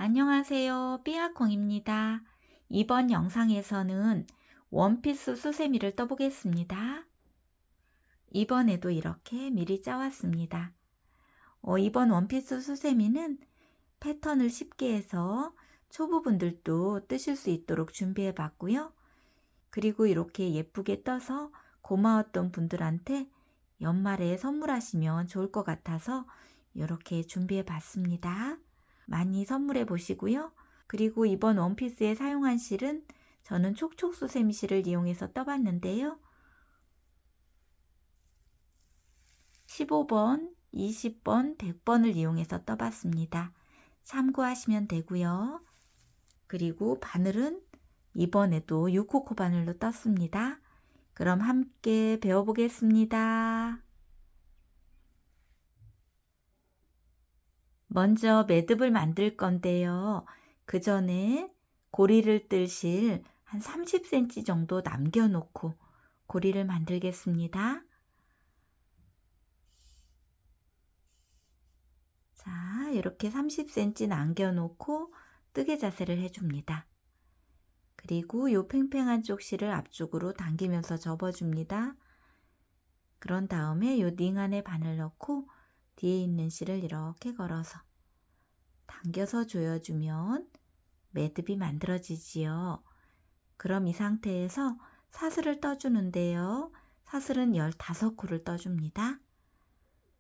안녕하세요. 삐아콩입니다. 이번 영상에서는 원피스 수세미를 떠보겠습니다. 이번에도 이렇게 미리 짜왔습니다. 이번 원피스 수세미는 패턴을 쉽게 해서 초보분들도 뜨실 수 있도록 준비해 봤고요. 그리고 이렇게 예쁘게 떠서 고마웠던 분들한테 연말에 선물하시면 좋을 것 같아서 이렇게 준비해 봤습니다. 많이 선물해 보시고요. 그리고 이번 원피스에 사용한 실은 저는 촉촉수세미 실을 이용해서 떠봤는데요. 15번, 20번, 100번을 이용해서 떠봤습니다. 참고하시면 되고요. 그리고 바늘은 이번에도 6코코 바늘로 떴습니다. 그럼 함께 배워보겠습니다. 먼저 매듭을 만들 건데요. 그 전에 고리를 뜰 실 한 30cm 정도 남겨놓고 고리를 만들겠습니다. 자, 이렇게 30cm 남겨놓고 뜨개 자세를 해줍니다. 그리고 이 팽팽한 쪽 실을 앞쪽으로 당기면서 접어줍니다. 그런 다음에 이 링 안에 바늘 넣고 뒤에 있는 실을 이렇게 걸어서 당겨서 조여주면 매듭이 만들어지지요. 그럼 이 상태에서 사슬을 떠주는데요. 사슬은 15코를 떠줍니다.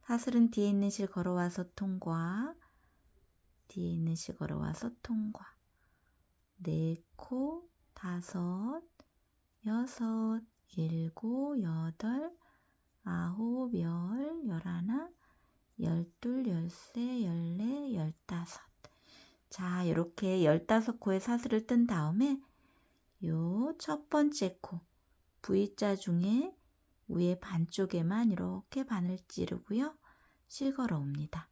사슬은 뒤에 있는 실 걸어와서 통과, 뒤에 있는 실 걸어와서 통과, 4코, 5, 6, 7, 8, 9, 10, 11, 12, 13, 14, 15. 자, 이렇게 15코의 사슬을 뜬 다음에 요 첫 번째 코 V자 중에 위에 반쪽에만 이렇게 바늘 찌르고요. 실 걸어 옵니다.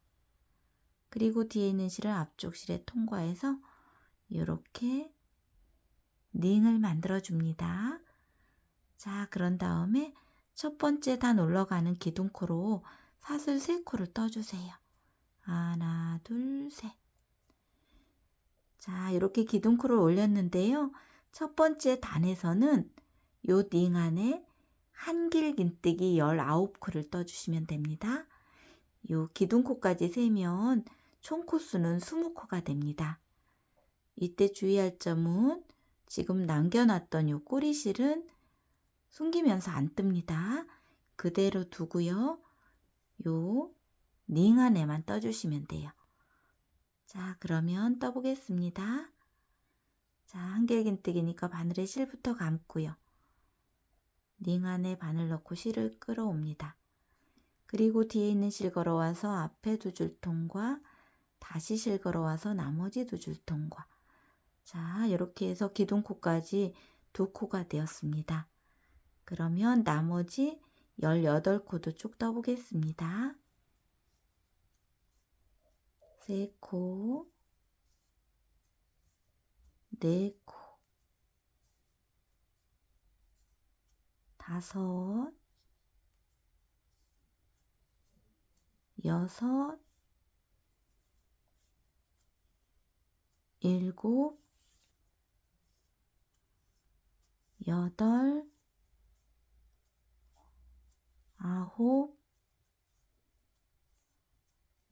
그리고 뒤에 있는 실을 앞쪽 실에 통과해서 이렇게 링을 만들어 줍니다. 자, 그런 다음에 첫 번째 단 올라가는 기둥코로 사슬 3코를 떠주세요. 하나, 둘, 셋. 자, 이렇게 기둥코를 올렸는데요. 첫 번째 단에서는 요 링 안에 한길긴뜨기 19코를 떠주시면 됩니다. 요 기둥코까지 세면 총 코수는 20코가 됩니다. 이때 주의할 점은 지금 남겨놨던 요 꼬리실은 숨기면서 안 뜹니다. 그대로 두고요. 요 링 안에만 떠주시면 돼요. 자, 그러면 떠보겠습니다. 자, 한길긴뜨기니까 바늘에 실부터 감고요. 링 안에 바늘 넣고 실을 끌어옵니다. 그리고 뒤에 있는 실 걸어와서 앞에 2줄 통과, 다시 실 걸어와서 나머지 2줄 통과. 자, 이렇게 해서 기둥코까지 2코가 되었습니다. 그러면 나머지 18코도 쭉 떠보겠습니다. 3코, 4코, 5,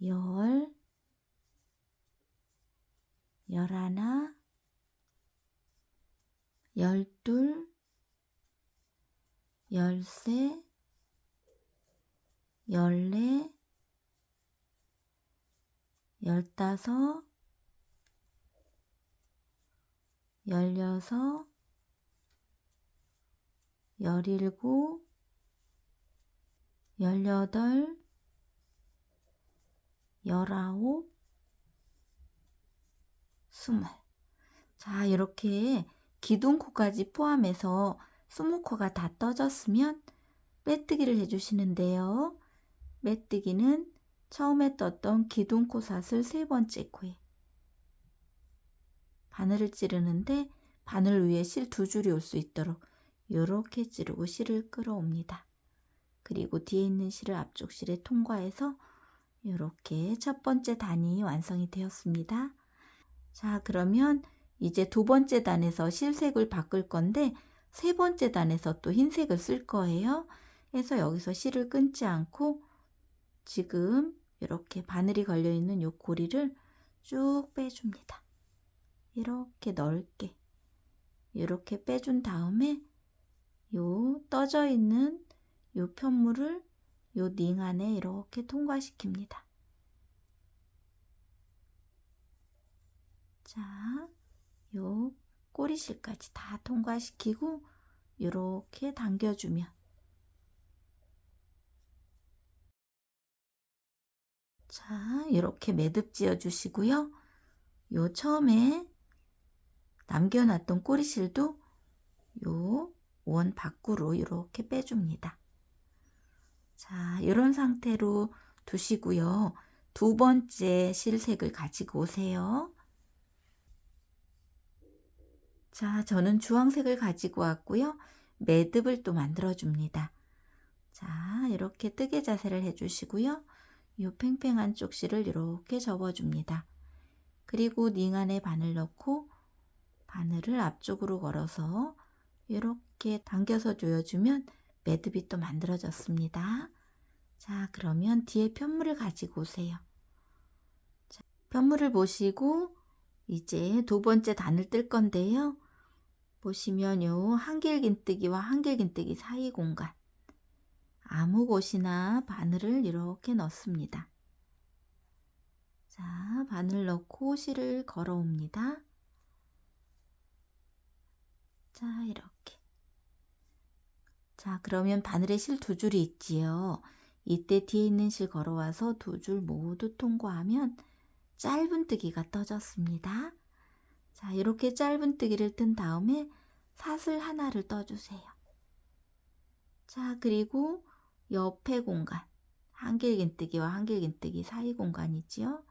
6, 7, 8, 9, 10, 11, 12, 13, 14, 15, 16, 17, 18, 19, 20. 자, 이렇게 기둥코까지 포함해서 20코가 다 떠졌으면 빼뜨기를 해주시는데요. 빼뜨기는 처음에 떴던 기둥코 사슬 3번째 코에 바늘을 찌르는데 바늘 위에 실 2줄이 올 수 있도록 이렇게 찌르고 실을 끌어옵니다. 그리고 뒤에 있는 실을 앞쪽 실에 통과해서 이렇게 첫 번째 단이 완성이 되었습니다. 자, 그러면 이제 두 번째 단에서 실색을 바꿀 건데 세 번째 단에서 또 흰색을 쓸 거예요. 그래서 여기서 실을 끊지 않고 지금 이렇게 바늘이 걸려 있는 요 고리를 쭉 빼줍니다. 이렇게 넓게 이렇게 빼준 다음에 요 떠져 있는 요 편물을 요 링 안에 이렇게 통과시킵니다. 자, 요 꼬리실까지 다 통과시키고 이렇게 당겨주면, 자, 이렇게 매듭 지어 주시고요. 요 처음에 남겨놨던 꼬리실도 요 원 밖으로 이렇게 빼줍니다. 자, 이런 상태로 두시고요. 두 번째 실색을 가지고 오세요. 자, 저는 주황색을 가지고 왔고요. 매듭을 또 만들어 줍니다. 자, 이렇게 뜨개 자세를 해주시고요. 이 팽팽한 쪽실을 이렇게 접어줍니다. 그리고 링 안에 바늘 넣고 바늘을 앞쪽으로 걸어서 이렇게 당겨서 조여주면 매듭이 또 만들어졌습니다. 자, 그러면 뒤에 편물을 가지고 오세요. 자, 편물을 보시고 이제 두 번째 단을 뜰 건데요. 보시면 요 한길긴뜨기와 한길긴뜨기 사이 공간, 아무 곳이나 바늘을 이렇게 넣습니다. 자, 바늘 넣고 실을 걸어 옵니다. 자, 이렇게. 자, 그러면 바늘에 실 두 줄이 있지요. 이때 뒤에 있는 실 걸어와서 두 줄 모두 통과하면 짧은 뜨기가 떠졌습니다. 자, 이렇게 짧은 뜨기를 뜬 다음에 사슬 하나를 떠주세요. 자, 그리고 옆에 공간, 한길긴뜨기와 한길긴뜨기 사이 공간이지요.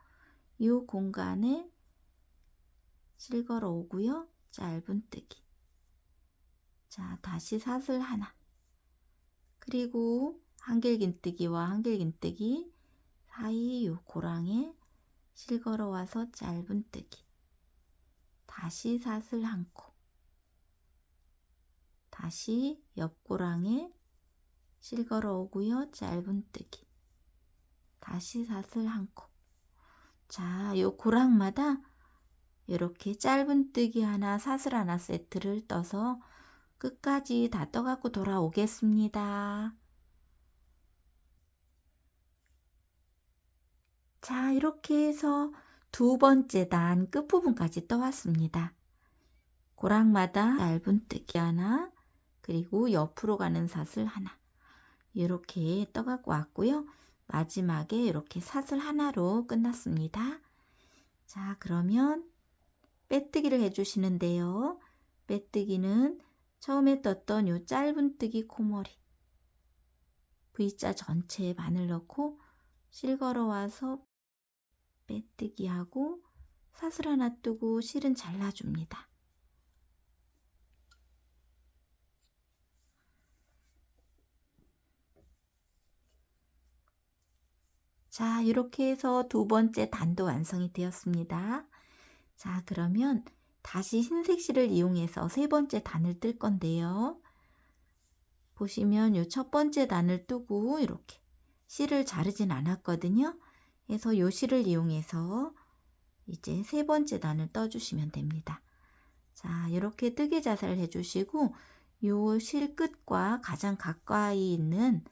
이 공간에 실 걸어 오고요. 짧은 뜨기. 자, 다시 사슬 하나. 그리고 한길긴뜨기와 한길긴뜨기 사이 요 고랑에 실 걸어 와서 짧은 뜨기. 다시 사슬 한 코. 다시 옆고랑에 실 걸어 오고요. 짧은 뜨기. 다시 사슬 한 코. 자, 요 고랑마다 이렇게 짧은 뜨기 하나, 사슬 하나 세트를 떠서 끝까지 다 떠갖고 돌아오겠습니다. 자, 이렇게 해서 두 번째 단 끝부분까지 떠왔습니다. 고랑마다 얇은 뜨기 하나, 그리고 옆으로 가는 사슬 하나, 이렇게 떠갖고 왔고요. 마지막에 이렇게 사슬 하나로 끝났습니다. 자, 그러면 빼뜨기를 해주시는데요. 빼뜨기는 처음에 떴던 요 짧은 뜨기 코머리, V자 전체에 바늘 넣고 실 걸어와서 빼뜨기 하고 사슬 하나 뜨고 실은 잘라줍니다. 자, 이렇게 해서 두 번째 단도 완성이 되었습니다. 자, 그러면 다시 흰색 실을 이용해서 세 번째 단을 뜰 건데요. 보시면 요 첫 번째 단을 뜨고 이렇게 실을 자르진 않았거든요. 그래서 요 실을 이용해서 이제 세 번째 단을 떠주시면 됩니다. 자, 이렇게 뜨개 자세를 해주시고 요 실 끝과 가장 가까이 있는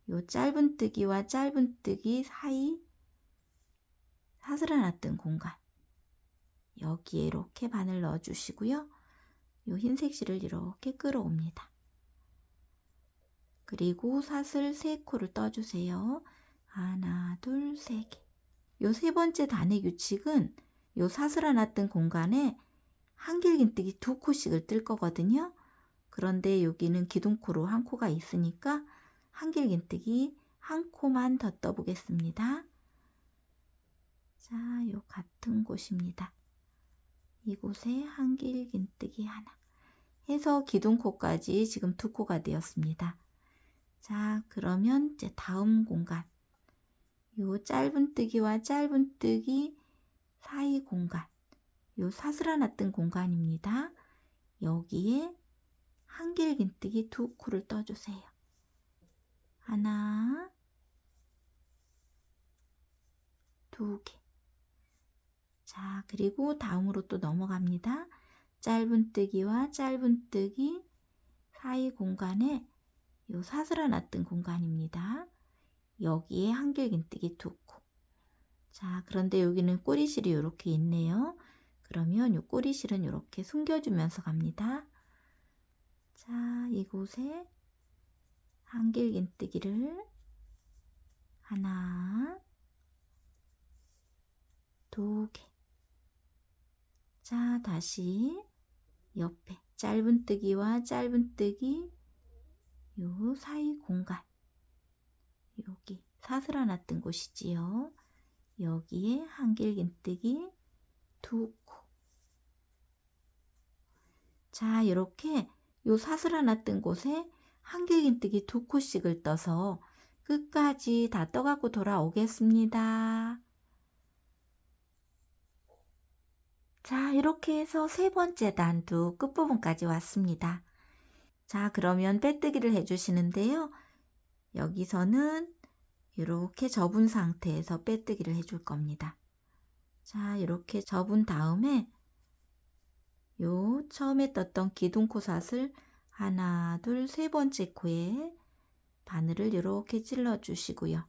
요 짧은 뜨기와 짧은 뜨기 사이 사슬 하나 뜬 공간, 여기에 이렇게 바늘 넣어 주시고요. 요 흰색 실을 이렇게 끌어옵니다. 그리고 사슬 3코를 떠주세요. 하나, 둘, 세 개. 요 세 번째 단의 규칙은 요 사슬 하나 뜬 공간에 한길긴뜨기 2코씩을 뜰 거거든요. 그런데 여기는 기둥코로 한 코가 있으니까 한길긴뜨기 한 코만 더 떠보겠습니다. 자, 요 같은 곳입니다. 이곳에 한길긴뜨기 하나 해서 기둥코까지 지금 2코가 되었습니다. 자, 그러면 이제 다음 공간, 요 짧은 뜨기와 짧은 뜨기 사이 사이 공간, 요 사슬하나 뜬 공간입니다. 여기에 한길긴뜨기 2코를 떠주세요. 하나, 2개. 자, 그리고 다음으로 또 넘어갑니다. 짧은뜨기와 짧은뜨기 사이 공간에 요 사슬하나 뜬 공간입니다. 여기에 한길긴뜨기 2코. 자, 그런데 여기는 꼬리실이 이렇게 있네요. 그러면 요 꼬리실은 이렇게 숨겨주면서 갑니다. 자, 이곳에 한길긴뜨기를 하나, 2개. 자, 다시 옆에 짧은뜨기와 짧은뜨기 요 사이 공간, 여기 사슬하나 뜬 곳이지요. 여기에 한길긴뜨기 2코. 자, 이렇게 요 사슬하나 뜬 곳에 한길긴뜨기 2코씩을 떠서 끝까지 다 떠갖고 돌아오겠습니다. 자, 이렇게 해서 3번째 단도 끝부분까지 왔습니다. 자, 그러면 빼뜨기를 해주시는데요. 여기서는 이렇게 접은 상태에서 빼뜨기를 해줄 겁니다. 자, 이렇게 접은 다음에 요 처음에 떴던 기둥코 사슬 하나, 둘, 3번째 코에 바늘을 이렇게 찔러 주시고요.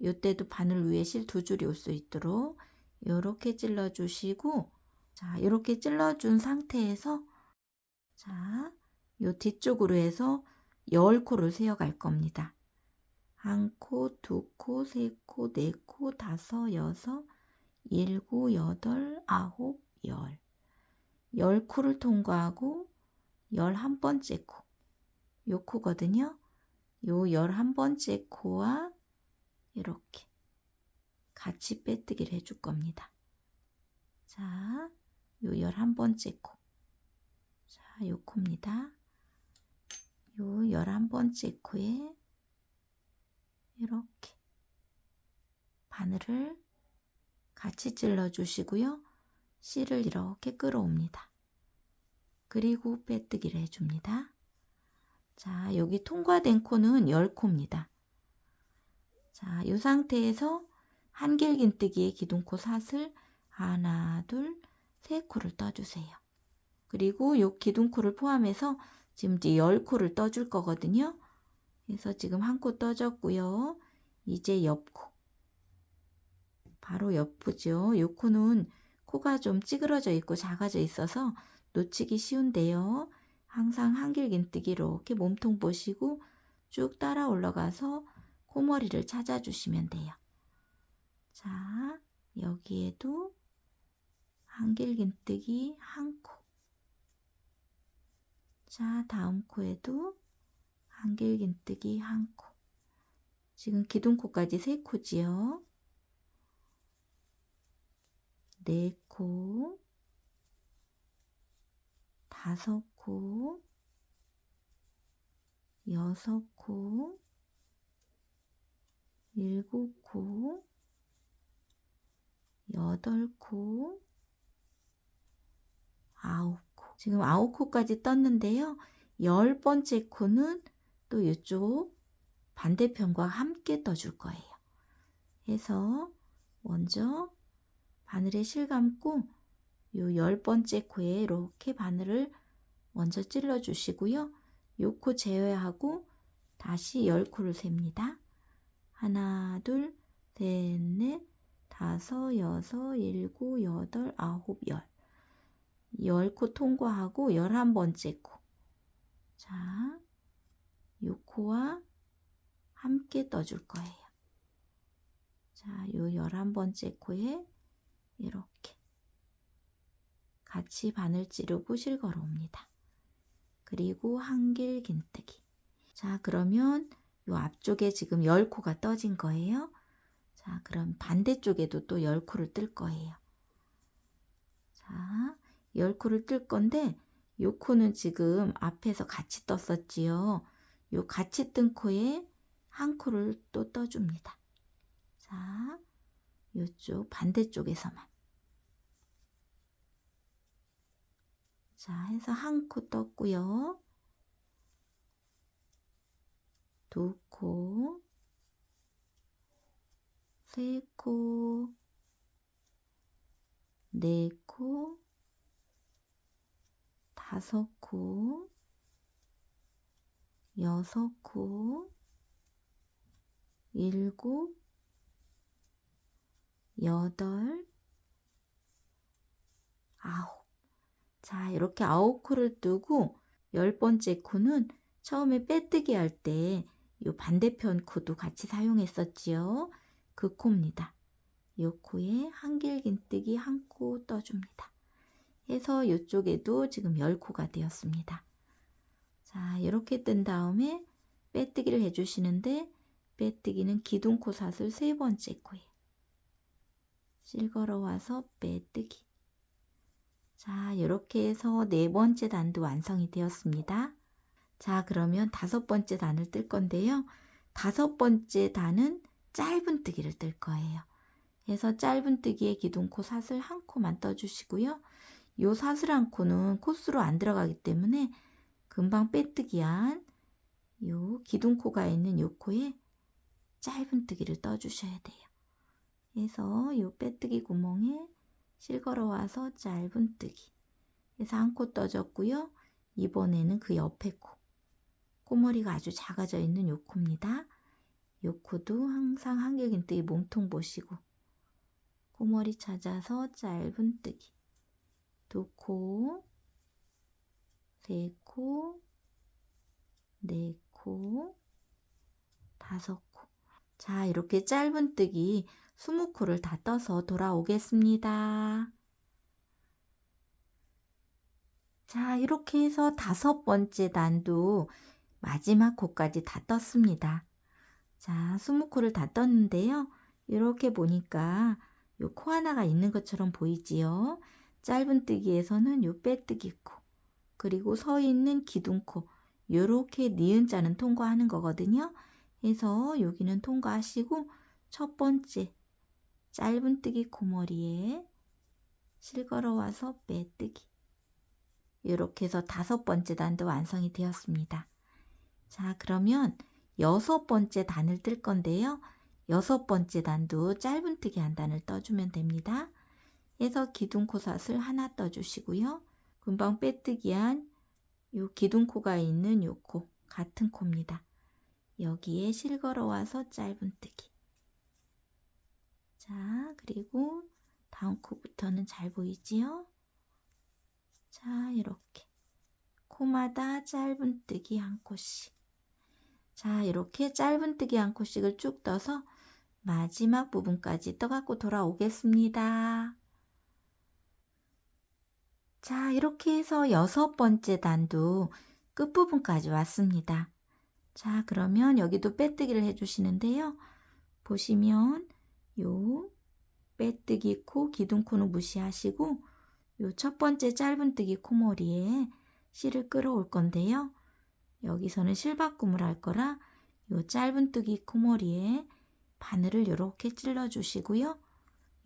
요때도 바늘 위에 실 2줄이 올 수 있도록 이렇게 찔러 주시고, 자, 이렇게 찔러 준 상태에서 자, 요 뒤쪽으로 해서 10코를 세어 갈 겁니다. 1코, 2코, 3코, 4코, 5, 6, 7, 8, 9, 10. 10코를 통과하고 11번째 코, 요 코거든요. 요 11번째 코와 이렇게 같이 빼뜨기를 해줄 겁니다. 자, 요 11번째 코. 자, 요 코입니다. 요 11번째 코에 이렇게 바늘을 같이 찔러 주시고요. 실을 이렇게 끌어옵니다. 그리고 빼뜨기를 해줍니다. 자, 여기 통과된 코는 10코입니다. 자, 이 상태에서 한길긴뜨기의 기둥코 사슬 하나, 둘, 3코를 떠주세요. 그리고 요 기둥코를 포함해서 지금 이제 10코를 떠줄 거거든요. 그래서 지금 1코 떠졌고요. 이제 옆코. 바로 옆이죠. 요 코는 코가 좀 찌그러져 있고 작아져 있어서 놓치기 쉬운데요. 항상 한길긴뜨기 이렇게 몸통 보시고 쭉 따라 올라가서 코머리를 찾아주시면 돼요. 자, 여기에도 한길긴뜨기 1코. 자, 다음 코에도 한길긴뜨기 1코. 지금 기둥코까지 3코지요. 4코, 5코, 6코, 7코, 8코, 9코. 지금 9코까지 떴는데요. 10번째 코는 또 이쪽 반대편과 함께 떠줄 거예요. 해서 먼저 바늘에 실 감고 요 10번째 코에 이렇게 바늘을 먼저 찔러 주시고요. 요 코 제외하고 다시 10코를 셉니다. 하나, 둘, 셋, 넷, 5, 6, 7, 8, 9, 10. 10코 통과하고 11번째 코. 자, 요 코와 함께 떠줄 거예요. 자, 요 11번째 코에 이렇게 같이 바늘 찌르고 실 걸어옵니다. 그리고 한길긴뜨기. 자, 그러면 요 앞쪽에 지금 10코가 떠진 거예요. 자, 그럼 반대쪽에도 또 10코를 뜰 거예요. 자, 10코를 뜰 건데 요 코는 지금 앞에서 같이 떴었지요. 요 같이 뜬 코에 1코를 또 떠줍니다. 자, 요쪽 반대쪽에서만. 자, 해서 한 코 떴고요. 두 코, 세 코, 네 코, 다섯 코, 여섯 코, 일곱, 여덟, 아홉. 자, 이렇게 9코를 뜨고 10번째 코는 처음에 빼뜨기 할 때 이 반대편 코도 같이 사용했었지요. 그 코입니다. 이 코에 한길긴뜨기 한 코 떠줍니다. 해서 이쪽에도 지금 10코가 되었습니다. 자, 이렇게 뜬 다음에 빼뜨기를 해주시는데 빼뜨기는 기둥코 사슬 3번째 코에 실걸어 와서 빼뜨기. 자, 이렇게 해서 4번째 단도 완성이 되었습니다. 자, 그러면 5번째 단을 뜰 건데요. 5번째 단은 짧은 뜨기를 뜰 거예요. 그래서 짧은 뜨기에 기둥코 사슬 한 코만 떠주시고요. 요 사슬 한 코는 코스로 안 들어가기 때문에 금방 빼뜨기한 요 기둥코가 있는 요 코에 짧은 뜨기를 떠주셔야 돼요. 그래서 요 빼뜨기 구멍에 실걸어 와서 짧은 뜨기. 그래서 한 코 떠줬고요. 이번에는 그 옆에 코. 코머리가 아주 작아져 있는 요 코입니다. 요 코도 항상 한길긴뜨기 몸통 보시고 코머리 찾아서 짧은 뜨기. 두 코, 세 코, 네 코, 다섯 코. 자, 이렇게 짧은 뜨기 20코를 다 떠서 돌아오겠습니다. 자, 이렇게 해서 5번째 단도 마지막 코까지 다 떴습니다. 자, 20코를 다 떴는데요. 이렇게 보니까 요 코 하나가 있는 것처럼 보이지요. 짧은 뜨기에서는 요 빼뜨기 코, 그리고 서 있는 기둥코, 요렇게 니은자는 통과하는 거거든요. 그래서 여기는 통과하시고 첫 번째 짧은 뜨기 코머리에 실걸어 와서 빼뜨기. 이렇게 해서 5번째 단도 완성이 되었습니다. 자, 그러면 6번째 단을 뜰 건데요. 6번째 단도 짧은 뜨기 한 단을 떠주면 됩니다. 그래서 기둥코 사슬 하나 떠주시고요. 금방 빼뜨기한 요 기둥코가 있는 요 코, 같은 코입니다. 여기에 실걸어 와서 짧은 뜨기. 자, 그리고 다음 코부터는 잘 보이지요? 자, 이렇게 코마다 짧은 뜨기 한 코씩. 자, 이렇게 짧은 뜨기 한 코씩을 쭉 떠서 마지막 부분까지 떠갖고 돌아오겠습니다. 자, 이렇게 해서 6번째 단도 끝부분까지 왔습니다. 자, 그러면 여기도 빼뜨기를 해주시는데요. 보시면 요 빼뜨기 코, 기둥코는 무시하시고 요 첫 번째 짧은 뜨기 코머리에 실을 끌어올 건데요. 여기서는 실바꿈을 할 거라 요 짧은 뜨기 코머리에 바늘을 이렇게 찔러 주시고요.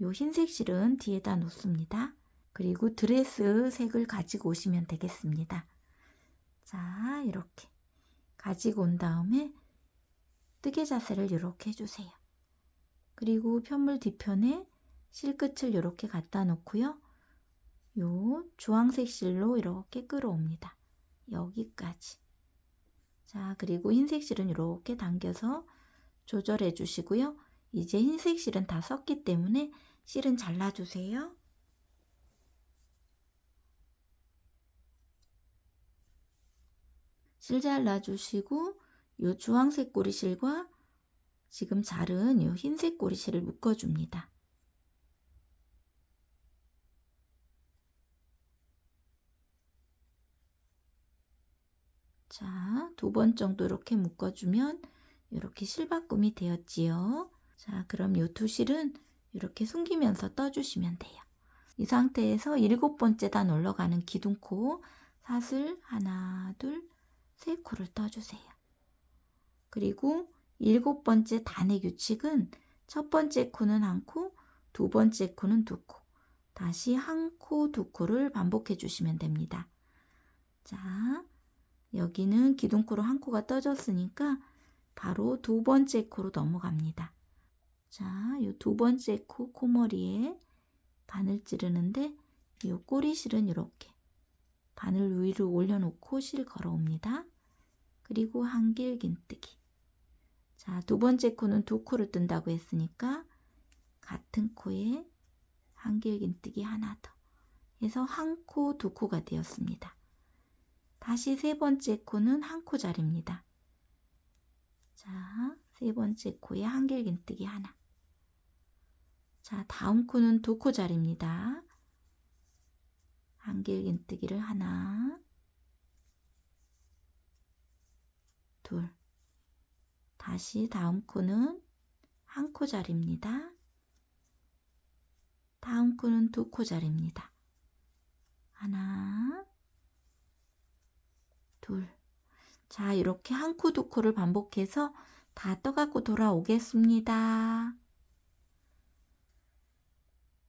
요 흰색 실은 뒤에다 놓습니다. 그리고 드레스 색을 가지고 오시면 되겠습니다. 자, 이렇게 가지고 온 다음에 뜨개 자세를 이렇게 해주세요. 그리고 편물 뒤편에 실끝을 이렇게 갖다 놓고요. 요 주황색 실로 이렇게 끌어옵니다. 여기까지. 자, 그리고 흰색 실은 이렇게 당겨서 조절해 주시고요. 이제 흰색 실은 다 썼기 때문에 실은 잘라주세요. 실 잘라주시고 요 주황색 꼬리실과 지금 자른 요 흰색 꼬리실을 묶어줍니다. 자, 2번 정도 이렇게 묶어주면 이렇게 실바꿈이 되었지요. 자, 그럼 요 두 실은 이렇게 숨기면서 떠주시면 돼요. 이 상태에서 7번째 단 올라가는 기둥코 사슬 하나, 둘, 세 코를 떠주세요. 그리고 7번째 단의 규칙은 첫 번째 코는 한 코, 두 번째 코는 두 코. 다시 한 코, 두 코를 반복해 주시면 됩니다. 자, 여기는 기둥코로 한 코가 떠졌으니까 바로 두 번째 코로 넘어갑니다. 자, 요 두 번째 코 코머리에 바늘 찌르는데 요 꼬리실은 이렇게 바늘 위로 올려놓고 실 걸어옵니다. 그리고 한길긴뜨기. 자, 두 번째 코는 두 코를 뜬다고 했으니까 같은 코에 한길긴뜨기 하나 더 해서 한 코, 두 코가 되었습니다. 다시 세 번째 코는 한 코짜리입니다. 자, 세 번째 코에 한길긴뜨기 하나. 자, 다음 코는 두 코짜리입니다. 한길긴뜨기를 하나, 둘. 다시 다음 코는 한 코짜리입니다. 다음 코는 두 코짜리입니다. 하나, 둘. 자, 이렇게 한 코, 두 코를 반복해서 다 떠갖고 돌아오겠습니다.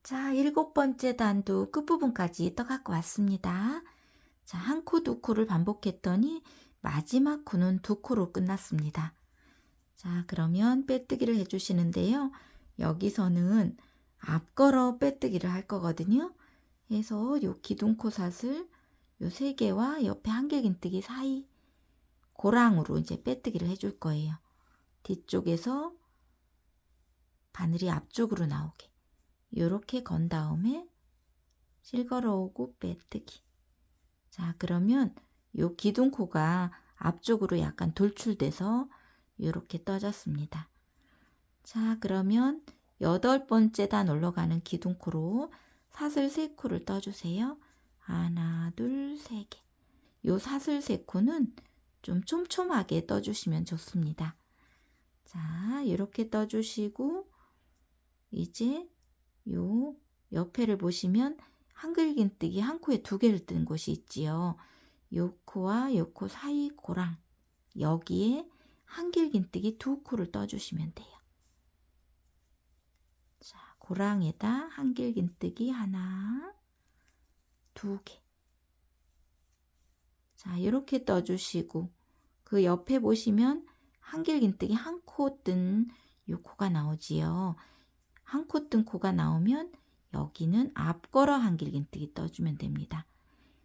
자, 일곱 번째 단도 끝부분까지 떠갖고 왔습니다. 자, 한 코, 두 코를 반복했더니 마지막 코는 두 코로 끝났습니다. 자, 그러면 빼뜨기를 해주시는데요. 여기서는 앞걸어 빼뜨기를 할 거거든요. 그래서 요 기둥코삿을 요 세 개와 옆에 한길긴뜨기 사이 고랑으로 이제 빼뜨기를 해줄 거예요. 뒤쪽에서 바늘이 앞쪽으로 나오게 요렇게 건 다음에 실 걸어오고 빼뜨기. 자, 그러면 요 기둥코가 앞쪽으로 약간 돌출돼서 요렇게 떠졌습니다. 자, 그러면 여덟 번째 단 올라가는 기둥코로 사슬 세 코를 떠주세요. 하나, 둘, 세 개. 요 사슬 세 코는 좀 촘촘하게 떠주시면 좋습니다. 자, 이렇게 떠주시고 이제 요 옆에를 보시면 한길긴뜨기 한 코에 두 개를 뜬 곳이 있지요. 요 코와 요 코 사이 고랑 여기에 한길긴뜨기 두 코를 떠주시면 돼요. 자, 고랑에다 한길긴뜨기 하나, 두 개. 자, 이렇게 떠주시고 그 옆에 보시면 한길긴뜨기 한 코 뜬 요 코가 나오지요. 한 코 뜬 코가 나오면 여기는 앞걸어 한길긴뜨기 떠주면 됩니다.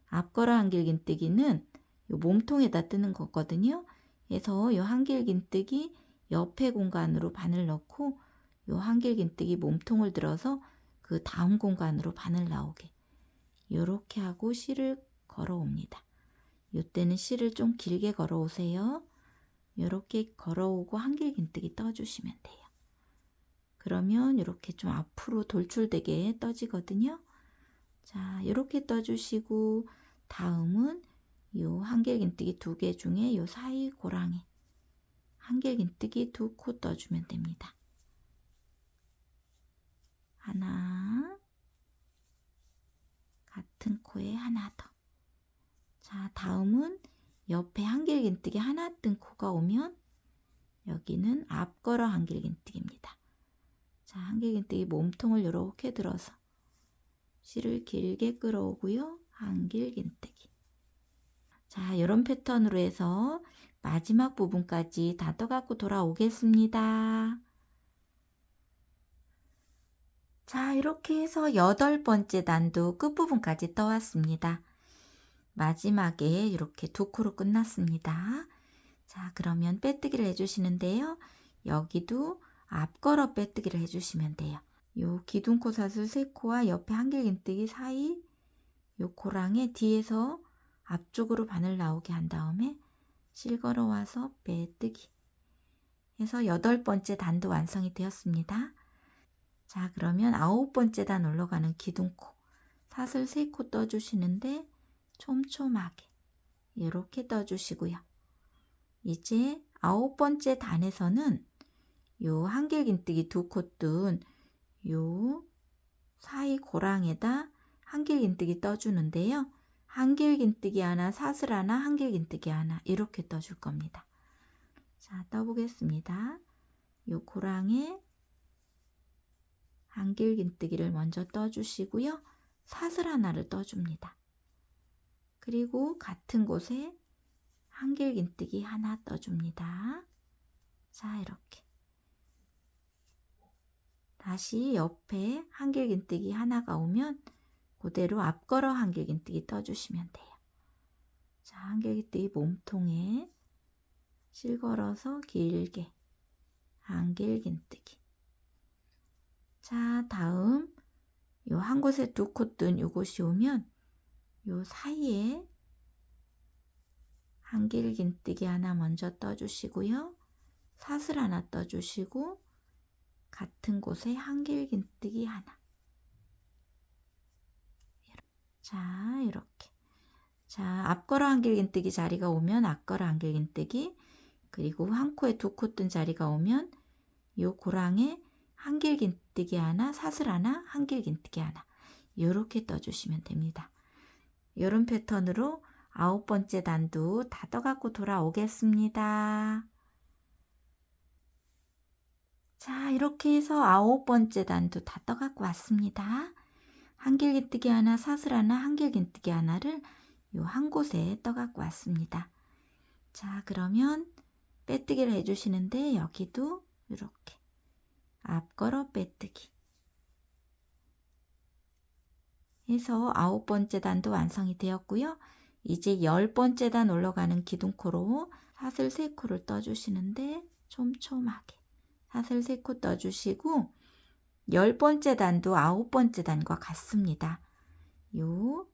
앞걸어 한길긴뜨기는 요 몸통에다 뜨는 거거든요. 그래서 요 한길긴뜨기 옆에 공간으로 바늘 넣고 요 한길긴뜨기 몸통을 들어서 그 다음 공간으로 바늘 나오게 요렇게 하고 실을 걸어옵니다. 요때는 실을 좀 길게 걸어오세요. 요렇게 걸어오고 한길긴뜨기 떠주시면 돼요. 그러면 이렇게 좀 앞으로 돌출되게 떠지거든요. 자, 이렇게 떠주시고 다음은 요 한길긴뜨기 두 개 중에 요 사이 고랑에 한길긴뜨기 두 코 떠주면 됩니다. 하나, 같은 코에 하나 더. 자, 다음은 옆에 한길긴뜨기 하나 뜬 코가 오면 여기는 앞걸어 한길긴뜨기입니다. 자, 한길긴뜨기 몸통을 이렇게 들어서 실을 길게 끌어오고요. 한길긴뜨기. 자, 이런 패턴으로 해서 마지막 부분까지 다 떠갖고 돌아오겠습니다. 자, 이렇게 해서 여덟 번째 단도 끝부분까지 떠왔습니다. 마지막에 이렇게 두 코로 끝났습니다. 자, 그러면 빼뜨기를 해주시는데요. 여기도 앞걸어 빼뜨기를 해주시면 돼요. 요 기둥코 사슬 세 코와 옆에 한길긴뜨기 사이 요 고랑에 뒤에서 앞쪽으로 바늘 나오게 한 다음에 실 걸어와서 빼뜨기 해서 여덟 번째 단도 완성이 되었습니다. 자, 그러면 아홉 번째 단 올라가는 기둥코 사슬 세 코 떠주시는데 촘촘하게 이렇게 떠주시고요. 이제 아홉 번째 단에서는 요 한길긴뜨기 두 코 뜬 요 사이 고랑에다 한길긴뜨기 떠주는데요. 한길긴뜨기 하나, 사슬 하나, 한길긴뜨기 하나 이렇게 떠줄 겁니다. 자, 떠보겠습니다. 요 고랑에 한길긴뜨기를 먼저 떠주시고요. 사슬 하나를 떠줍니다. 그리고 같은 곳에 한길긴뜨기 하나 떠줍니다. 자, 이렇게. 다시 옆에 한길긴뜨기 하나가 오면 그대로 앞걸어 한길긴뜨기 떠주시면 돼요. 자, 한길긴뜨기 몸통에 실걸어서 길게 한길긴뜨기. 자, 다음 요 한 곳에 두 코 뜬 요것이 오면 요 사이에 한길긴뜨기 하나 먼저 떠주시고요. 사슬 하나 떠주시고 같은 곳에 한길긴뜨기 하나. 자, 이렇게. 자, 앞걸어 한길긴뜨기 자리가 오면 앞걸어 한길긴뜨기, 그리고 한 코에 두 코 뜬 자리가 오면 요 고랑에 한길긴뜨기 하나, 사슬 하나, 한길긴뜨기 하나 요렇게 떠주시면 됩니다. 요런 패턴으로 9번째 단도 다 떠갖고 돌아오겠습니다. 자, 이렇게 해서 9번째 단도 다 떠갖고 왔습니다. 한길긴뜨기 하나, 사슬 하나, 한길긴뜨기 하나를 요 한 곳에 떠갖고 왔습니다. 자, 그러면 빼뜨기를 해주시는데 여기도 이렇게 앞걸어 빼뜨기 해서 9번째 단도 완성이 되었고요. 이제 10번째 단 올라가는 기둥코로 사슬 3코를 떠주시는데 촘촘하게 사슬 3코 떠주시고 10번째 단도 9번째 단과 같습니다. 요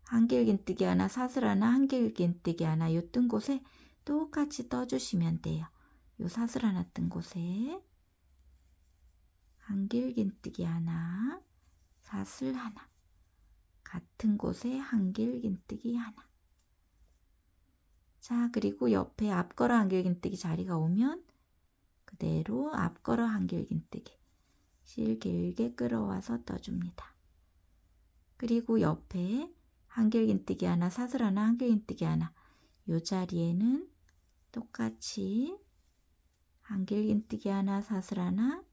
한길긴뜨기 하나, 사슬 하나, 한길긴뜨기 하나 요 뜬 곳에 똑같이 떠주시면 돼요. 요 사슬 하나 뜬 곳에 한길긴뜨기 하나, 사슬 하나, 같은 곳에 한길긴뜨기 하나. 자, 그리고 옆에 앞걸어 한길긴뜨기 자리가 오면 그대로 앞걸어 한길긴뜨기 실 길게 끌어와서 떠줍니다. 그리고 옆에 한길긴뜨기 하나, 사슬 하나, 한길긴뜨기 하나 요 자리에는 똑같이 한길긴뜨기 하나, 사슬 하나,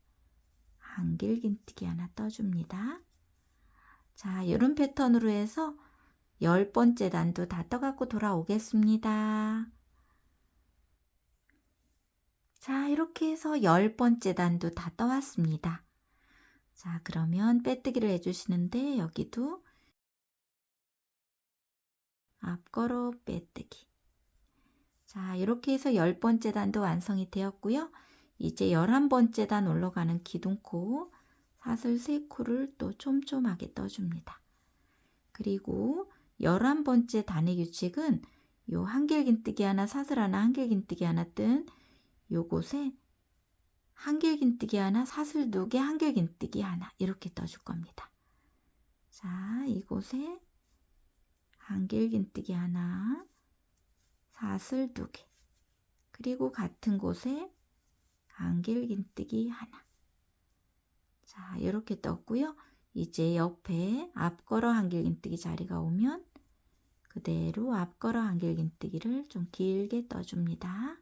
한길긴뜨기 하나 떠줍니다. 자, 이런 패턴으로 해서 10번째 단도 다 떠갖고 돌아오겠습니다. 자, 이렇게 해서 10번째 단도 다 떠왔습니다. 자, 그러면 빼뜨기를 해주시는데 여기도 앞걸어 빼뜨기. 자, 이렇게 해서 10번째 단도 완성이 되었고요. 이제 11번째 단 올라가는 기둥코 사슬 3코를 또 촘촘하게 떠줍니다. 그리고 11번째 단의 규칙은 요 한길긴뜨기 하나, 사슬 하나, 한길긴뜨기 하나 뜬 요곳에 한길긴뜨기 하나, 사슬 2개, 한길긴뜨기 하나 이렇게 떠줄 겁니다. 자, 이곳에 한길긴뜨기 하나, 사슬 2개, 그리고 같은 곳에 한길긴뜨기 하나. 자, 이렇게 떴고요. 이제 옆에 앞걸어 한길긴뜨기 자리가 오면 그대로 앞걸어 한길긴뜨기를 좀 길게 떠줍니다.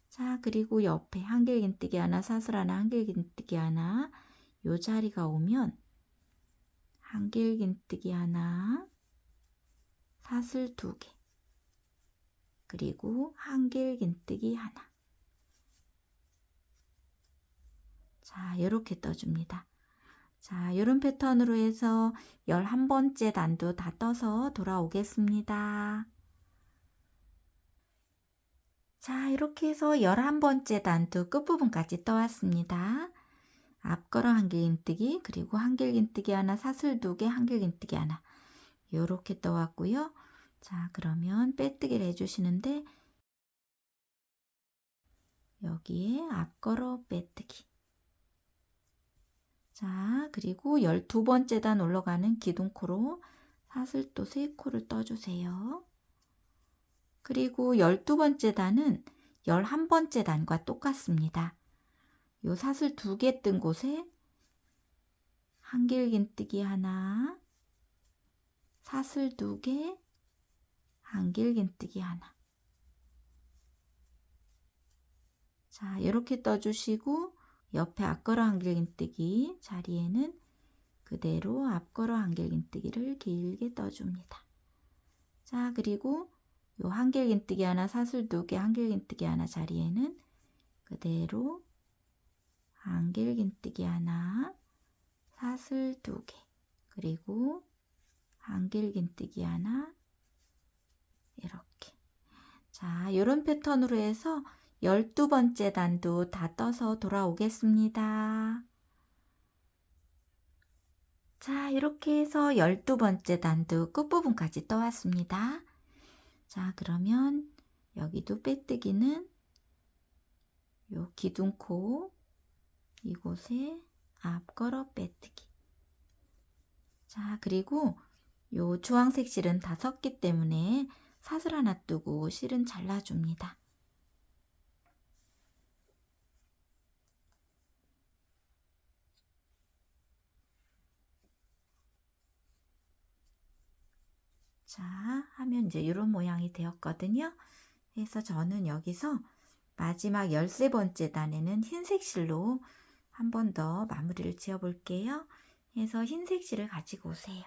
자, 그리고 옆에 한길긴뜨기 하나, 사슬 하나, 한길긴뜨기 하나 요 자리가 오면 한길긴뜨기 하나, 사슬 2개, 그리고 한길긴뜨기 하나. 자, 이렇게 떠줍니다. 자, 이런 패턴으로 해서 11번째 단도 다 떠서 돌아오겠습니다. 자, 이렇게 해서 11번째 단도 끝부분까지 떠왔습니다. 앞걸어 한길긴뜨기, 그리고 한길긴뜨기 하나, 사슬 2개, 한길긴뜨기 하나 이렇게 떠왔고요. 자, 그러면 빼뜨기를 해주시는데 여기에 앞걸어 빼뜨기. 자, 그리고 12번째 단 올라가는 기둥코로 사슬 또 3코를 떠주세요. 그리고 12번째 단은 11번째 단과 똑같습니다. 요 사슬 2개 뜬 곳에 한길긴뜨기 하나, 사슬 2개, 한길긴뜨기 하나. 자, 이렇게 떠주시고 옆에 앞걸어 한길긴뜨기 자리에는 그대로 앞걸어 한길긴뜨기를 길게 떠줍니다. 자, 그리고 요 한길긴뜨기 하나, 사슬 2개, 한길긴뜨기 하나 자리에는 그대로 한길긴뜨기 하나, 사슬 2개, 그리고 한길긴뜨기 하나, 이렇게. 자, 이런 패턴으로 해서 12번째 단도 다 떠서 돌아오겠습니다. 자, 이렇게 해서 12번째 단도 끝부분까지 떠왔습니다. 자, 그러면 여기도 빼뜨기는 요 기둥코 이곳에 앞걸어 빼뜨기. 자, 그리고 요 주황색 실은 다 섰기 때문에 사슬 하나 뜨고 실은 잘라줍니다. 자, 하면 이제 이런 모양이 되었거든요. 그래서 저는 여기서 마지막 13번째 단에는 흰색 실로 한 번 더 마무리를 지어 볼게요. 그래서 흰색 실을 가지고 오세요.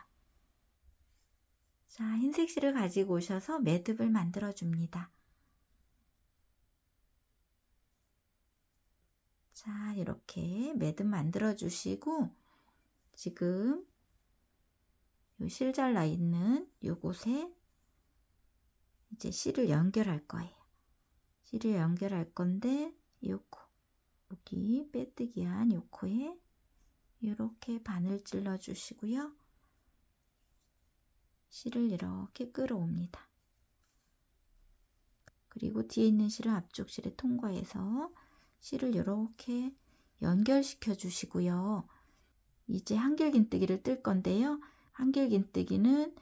자, 흰색 실을 가지고 오셔서 매듭을 만들어 줍니다. 자, 이렇게 매듭 만들어 주시고 지금 요 실 잘라 있는 요곳에 이제 실을 연결할 거예요. 실을 연결할 건데 요 코, 여기 빼뜨기 한 요 코에 이렇게 바늘 찔러 주시고요. 실을 이렇게 끌어옵니다. 그리고 뒤에 있는 실을 앞쪽 실에 통과해서 실을 이렇게 연결시켜 주시고요. 이제 한길긴뜨기를 뜰 건데요. 한길긴뜨기는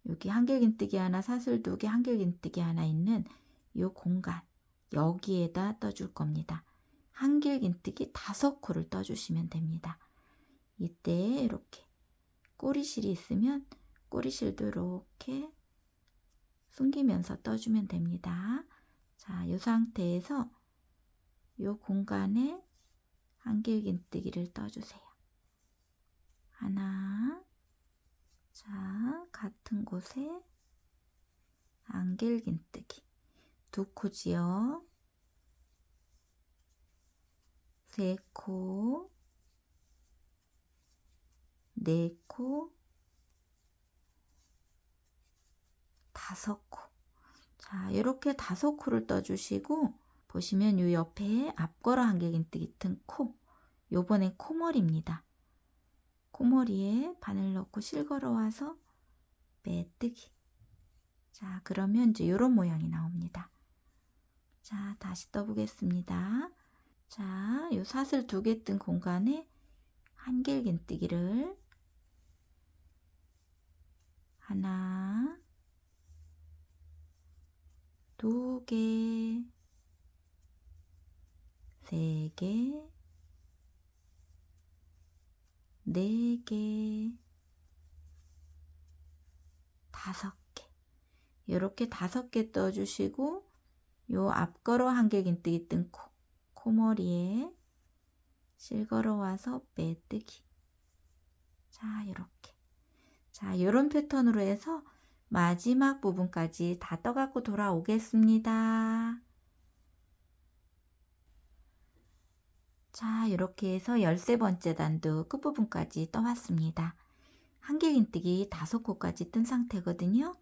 여기 한길긴뜨기 하나, 사슬 2개, 한길긴뜨기 하나 있는 이 공간 여기에다 떠줄 겁니다. 한길긴뜨기 5코를 떠주시면 됩니다. 이때 이렇게 꼬리실이 있으면 꼬리실도 이렇게 숨기면서 떠주면 됩니다. 자, 이 상태에서 이 공간에 한길긴뜨기를 떠주세요. 하나, 자, 같은 곳에 한길긴뜨기 2코지요. 3코, 4코, 5코. 자, 이렇게 5코를 떠주시고 보시면 이 옆에 앞걸어 한길긴뜨기 튼 코, 요번에 코머리입니다. 코머리에 바늘 넣고 실 걸어와서 빼뜨기. 자, 그러면 이제 이런 모양이 나옵니다. 자, 다시 떠보겠습니다. 자, 요 사슬 2개 뜬 공간에 한길긴뜨기를 하나, 2개, 3개, 4개, 5개. 이렇게 5개 떠주시고 요 앞걸어 한길긴뜨기 뜬 코머리에 실 걸어와서 빼뜨기. 자, 이렇게. 자, 이런 패턴으로 해서 마지막 부분까지 다 떠갖고 돌아오겠습니다. 자, 이렇게 해서 13번째 단도 끝부분까지 떠왔습니다. 한길긴뜨기 5코까지 뜬 상태거든요.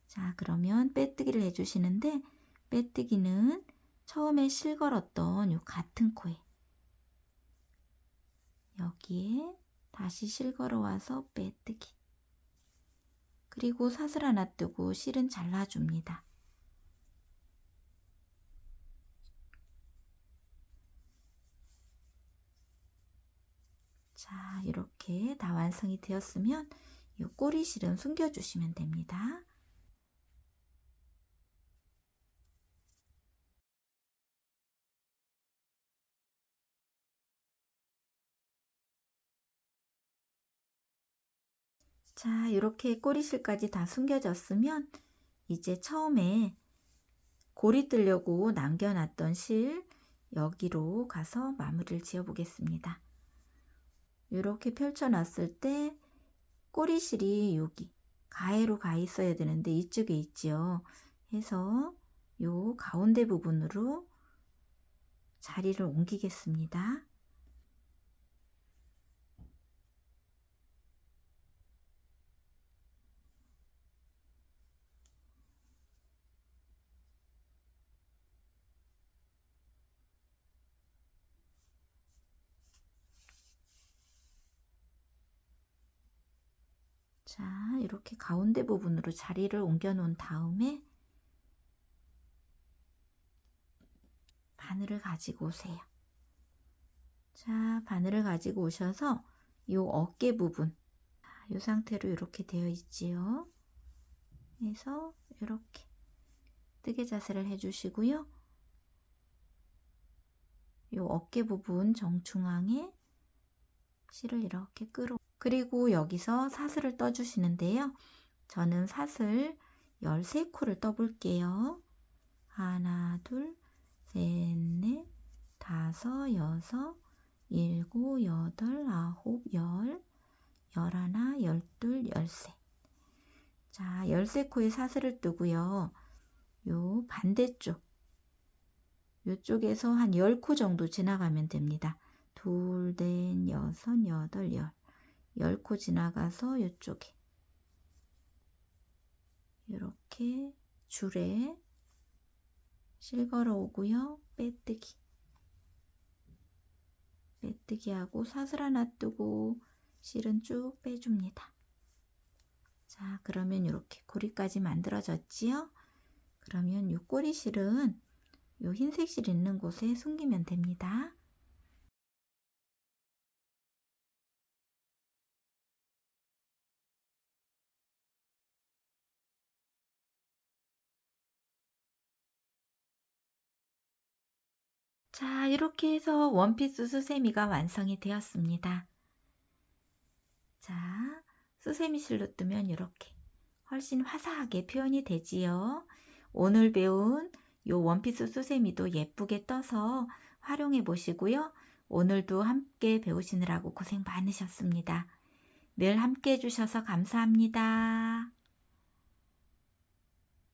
자, 그러면 빼뜨기를 해주시는데 빼뜨기는 처음에 실 걸었던 요 같은 코에 여기에 다시 실 걸어와서 빼뜨기. 그리고 사슬 하나 뜨고 실은 잘라줍니다. 자, 이렇게 다 완성이 되었으면 이 꼬리실은 숨겨주시면 됩니다. 자, 이렇게 꼬리실까지 다 숨겨졌으면 이제 처음에 고리 뜨려고 남겨놨던 실 여기로 가서 마무리를 지어 보겠습니다. 이렇게 펼쳐놨을 때 꼬리실이 여기 가해로 가 있어야 되는데 이쪽에 있지요. 해서 요 가운데 부분으로 자리를 옮기겠습니다. 자, 이렇게 가운데 부분으로 자리를 옮겨 놓은 다음에 바늘을 가지고 오세요. 자, 바늘을 가지고 오셔서 요 어깨 부분, 이 상태로 이렇게 되어 있지요. 그래서 이렇게 뜨개 자세를 해주시고요. 요 어깨 부분 정중앙에 실을 이렇게 끌어, 그리고 여기서 사슬을 떠주시는데요. 저는 사슬 13코를 떠볼게요. 하나, 둘, 셋, 넷, 다섯, 여섯, 일곱, 여덟, 아홉, 열, 열하나, 열둘, 열셋. 자, 13코의 사슬을 뜨고요. 요 반대쪽, 요쪽에서 한 10코 정도 지나가면 됩니다. 둘, 넷, 여섯, 여덟, 열. 10코 지나가서 요쪽에 이렇게 줄에 실 걸어 오고요. 빼뜨기. 빼뜨기 하고 사슬 하나 뜨고 실은 쭉 빼줍니다. 자, 그러면 이렇게 고리까지 만들어졌지요? 그러면 이 꼬리실은 요 흰색 실 있는 곳에 숨기면 됩니다. 자, 이렇게 해서 원피스 수세미가 완성이 되었습니다. 자, 수세미 실로 뜨면 이렇게 훨씬 화사하게 표현이 되지요. 오늘 배운 요 원피스 수세미도 예쁘게 떠서 활용해 보시고요. 오늘도 함께 배우시느라고 고생 많으셨습니다. 늘 함께 해주셔서 감사합니다.